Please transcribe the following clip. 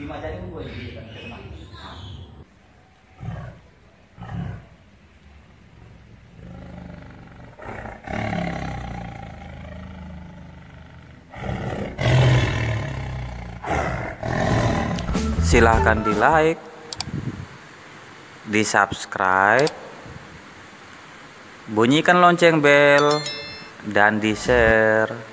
5 jari pun boleh dijadikan rumah. Silahkan di like, di subscribe, bunyikan lonceng bel, dan di share.